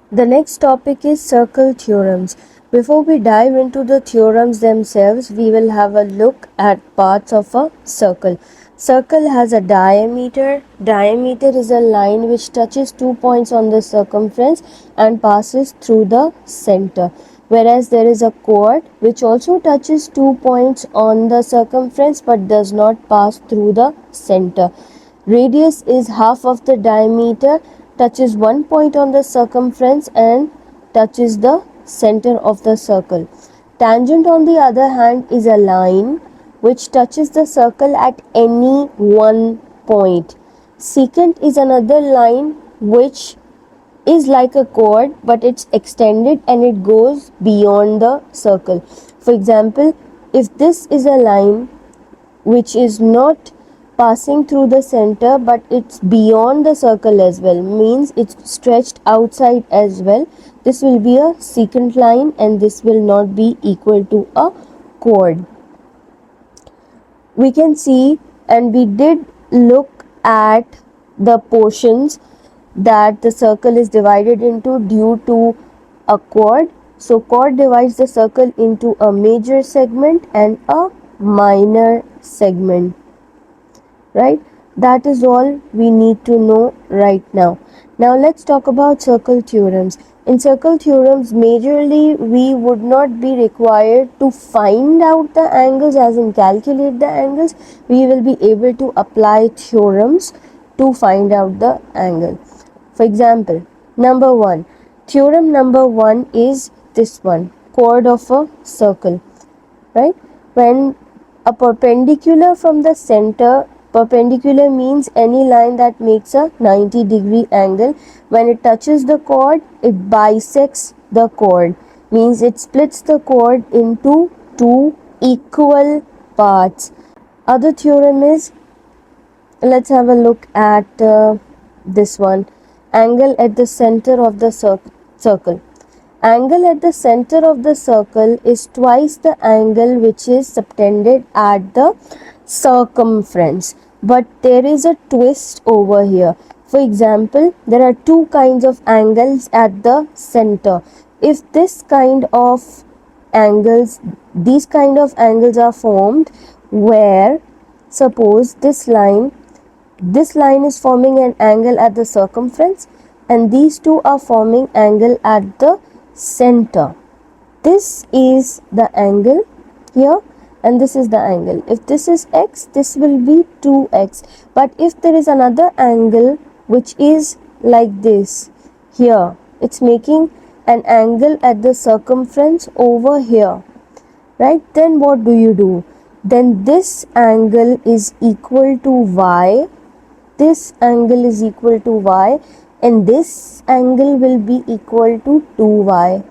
The next topic is circle theorems. Before we dive into the theorems themselves, we will have a look at parts of a circle. Circle has a diameter. Diameter is a line which touches 2 points on the circumference and passes through the center. Whereas there is a chord which also touches 2 points on the circumference but does not pass through the center. Radius is half of the diameter, touches 1 point on the circumference and touches the center of the circle. Tangent, on the other hand, is a line which touches the circle at any one point. Secant is another line which is like a chord but it's extended and it goes beyond the circle. For example, if this is a line which is not passing through the center but it's beyond the circle as well, means it's stretched outside as well, this will be a secant line and this will not be equal to a chord. We can see, and we did look at the portions that the circle is divided into due to a chord. So chord divides the circle into a major segment and a minor segment, right? That is all we need to know right now. Now let's talk about circle theorems. In circle theorems, majorly we would not be required to find out the angles, as in calculate the angles. We will be able to apply theorems to find out the angle. For example, number 1. Theorem number 1 is this one, chord of a circle, right? When a perpendicular from the center, perpendicular means any line that makes a 90-degree angle. When it touches the chord, it bisects the chord, means it splits the chord into two equal parts. Other theorem is, let's have a look at this one, angle at the center of the circle. Angle at the center of the circle is twice the angle which is subtended at the circumference. But there is a twist over here. For example, there are two kinds of angles at the center. If this kind of angles, these kind of angles are formed where, suppose this line is forming an angle at the circumference and these two are forming angle at the center. This is the angle here and this is the angle. If this is x, this will be 2x. But if there is another angle which is like this here, it's making an angle at the circumference over here, right? Then what do? Then this angle is equal to y, this angle is equal to y, and this angle will be equal to 2y,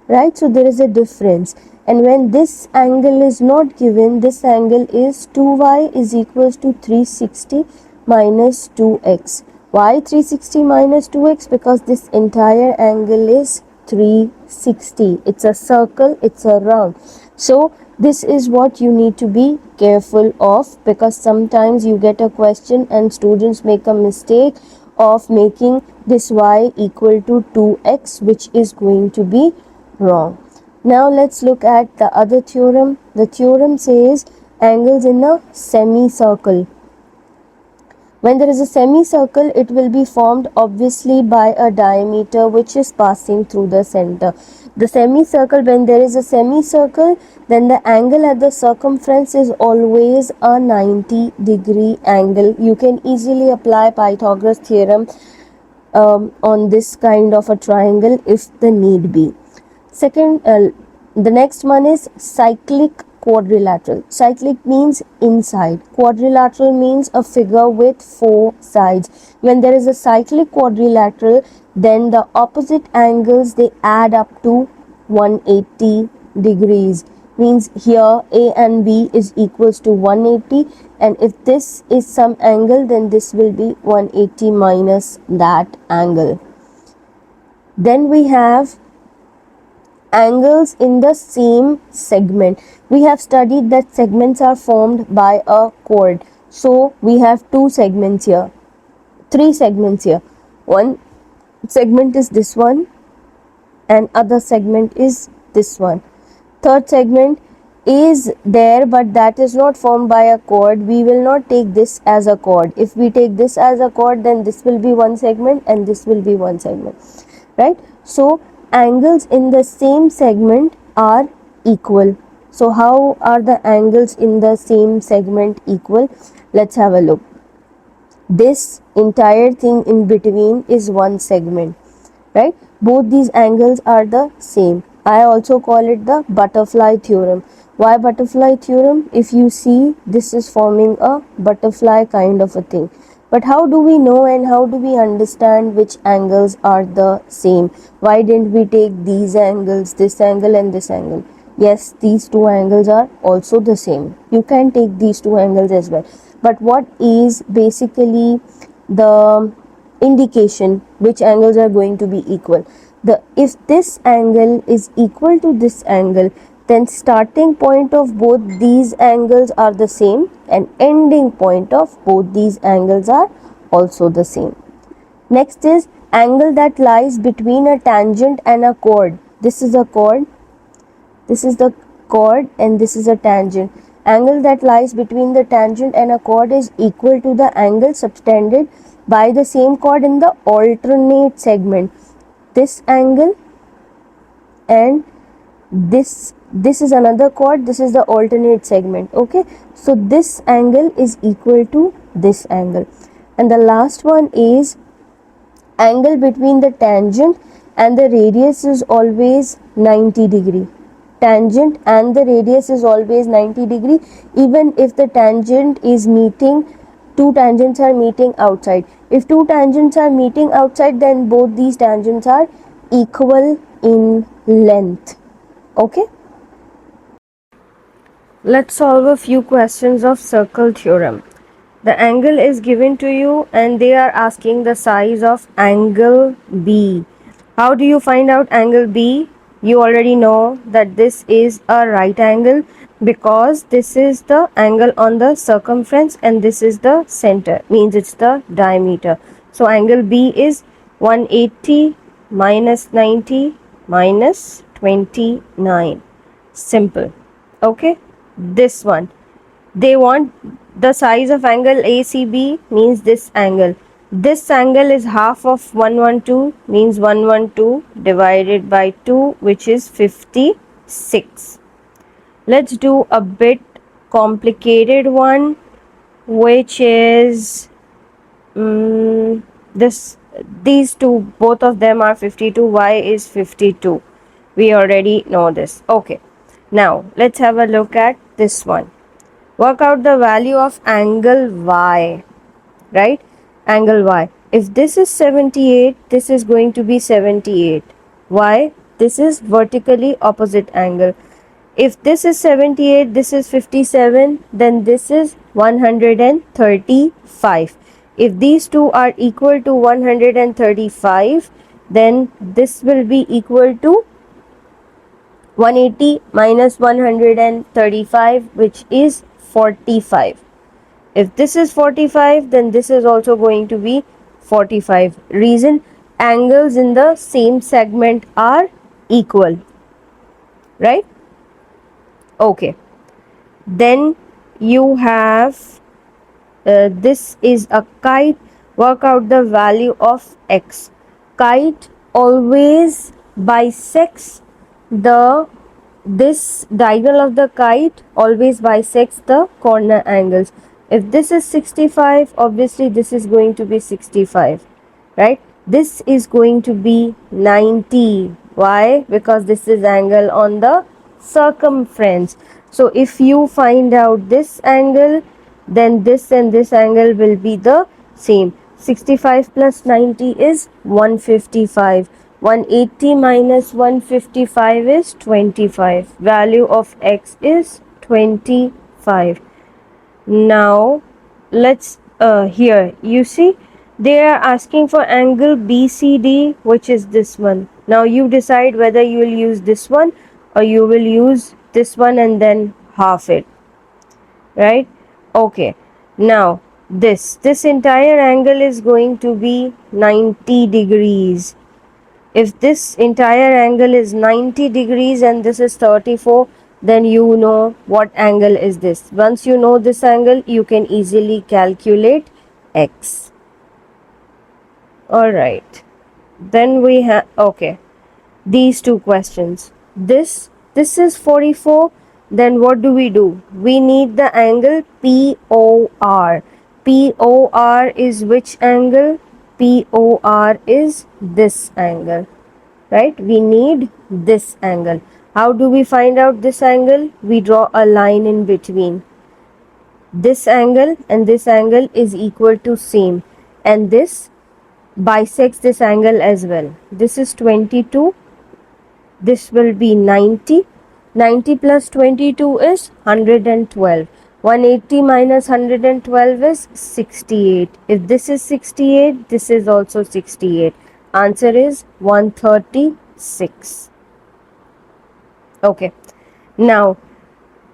right? So there is a difference, and when this angle is not given, this angle is 2y is equals to 360 minus 2x. Why 360 minus 2x? Because this entire angle is 360. It's a circle, it's a round. So this is what you need to be careful of, because sometimes you get a question and students make a mistake of making this y equal to 2x, which is going to be wrong. Now let's look at the other theorem. The theorem says angles in a semicircle. When there is a semicircle, it will be formed obviously by a diameter which is passing through the center. The semicircle, when there is a semicircle, then the angle at the circumference is always a 90-degree angle. You can easily apply Pythagoras theorem on this kind of a triangle if the need be. Second, the next one is cyclic quadrilateral. Cyclic means inside. Quadrilateral means a figure with four sides. When there is a cyclic quadrilateral, then the opposite angles, they add up to 180 degrees. Means here A and B is equals to 180, and if this is some angle, then this will be 180 minus that angle. Then we have angles in the same segment. We have studied that segments are formed by a chord. So we have two segments here, three segments here. One segment is this one and other segment is this one. Third segment is there, but that is not formed by a chord. We will not take this as a chord. If we take this as a chord, then this will be one segment and this will be one segment, right? So angles in the same segment are equal. So how are the angles in the same segment equal? Let's have a look. This entire thing in between is one segment, right? Both these angles are the same. I also call it the butterfly theorem. Why butterfly theorem? If you see, this is forming a butterfly kind of a thing. But how do we know and how do we understand which angles are the same? Why didn't we take these angles, this angle and this angle? Yes, these two angles are also the same. You can take these two angles as well. But what is basically the indication which angles are going to be equal? If this angle is equal to this angle, then starting point of both these angles are the same and ending point of both these angles are also the same. Next is angle that lies between a tangent and a chord. This is a chord, this is the chord and this is a tangent. Angle that lies between the tangent and a chord is equal to the angle subtended by the same chord in the alternate segment. This angle and this is another chord, this is the alternate segment. Okay, so this angle is equal to this angle. And the last one is angle between the tangent and the radius is always 90 degree. Tangent and the radius is always 90 degree, even if the tangent is meeting, two tangents are meeting outside. If two tangents are meeting outside, then both these tangents are equal in length. Okay, let's solve a few questions of circle theorem. The angle is given to you and they are asking the size of angle B. How do you find out angle B? You already know that this is a right angle because this is the angle on the circumference and this is the center, means it's the diameter. So angle B is 180 minus 90 minus 29. Simple. Okay, this one. They want the size of angle ACB, means this angle. This angle is half of 112, means 112 divided by 2, which is 56. Let's do a bit complicated one, which is these two, both of them are 52. Y is 52. We already know this. Okay, now let's have a look at this one. Work out the value of angle Y, right? Angle Y. If this is 78, this is going to be 78. Why? This is vertically opposite angle. If this is 78, this is 57, then this is 135. If these two are equal to 135, then this will be equal to 180 minus 135, which is 45. If this is 45, then this is also going to be 45. Reason, angles in the same segment are equal, right? Okay, then you have this is a kite. Work out the value of x. Kite always bisects this diagonal of the kite always bisects the corner angles. If this is 65, obviously this is going to be 65, right? This is going to be 90. Why? Because this is angle on the circumference. So if you find out this angle, then this and this angle will be the same. 65 plus 90 is 155. 180 minus 155 is 25. Value of x is 25. Now let's here you see they are asking for angle BCD, which is this one. Now you decide whether you will use this one or you will use this one and then half it, right? Okay, now this entire angle is going to be 90 degrees. If this entire angle is 90 degrees and this is 34, then you know what angle is this. Once you know this angle, you can easily calculate x. Alright. Then we have, okay, these two questions. This is 44. Then what do? We need the angle POR. POR is which angle? POR is this angle, right? We need this angle. How do we find out this angle? We draw a line in between. This angle and this angle is equal to same, and this bisects this angle as well. This is 22. This will be 90. 90 plus 22 is 112. 180 minus 112 is 68. If this is 68, this is also 68. Answer is 136. Okay. Now,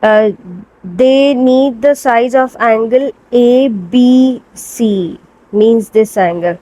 they need the size of angle ABC, means this angle.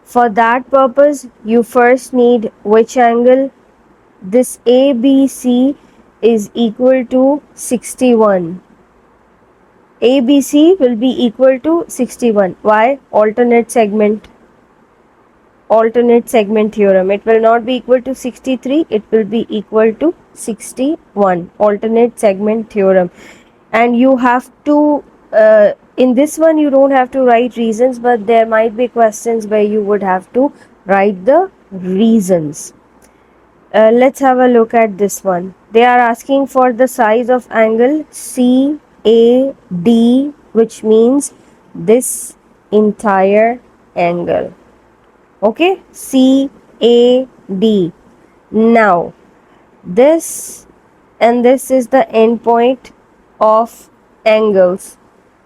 For that purpose, you first need which angle? This ABC is equal to 61. ABC will be equal to 61. Why? Alternate segment theorem. It will not be equal to 63, it will be equal to 61. Alternate segment theorem. And you have to, in this one you don't have to write reasons, but there might be questions where you would have to write the reasons. Let's have a look at this one. They are asking for the size of angle CAD, which means this entire angle. Okay, CAD. Now, this and this is the end point of angles,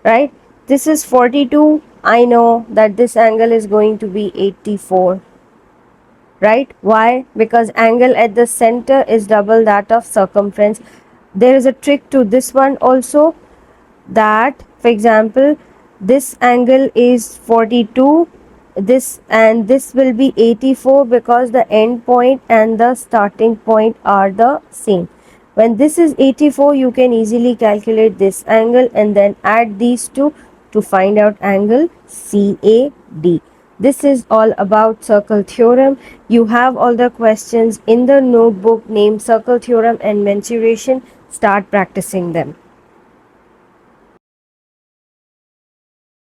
right? This is 42. I know that this angle is going to be 84. Right? Why? Because angle at the center is double that of circumference. There is a trick to this one also, that for example this angle is 42, this and this will be 84 because the end point and the starting point are the same. When this is 84, you can easily calculate this angle and then add these two to find out angle CAD. This is all about circle theorem. You have all the questions in the notebook named circle theorem and mensuration. Start practicing them.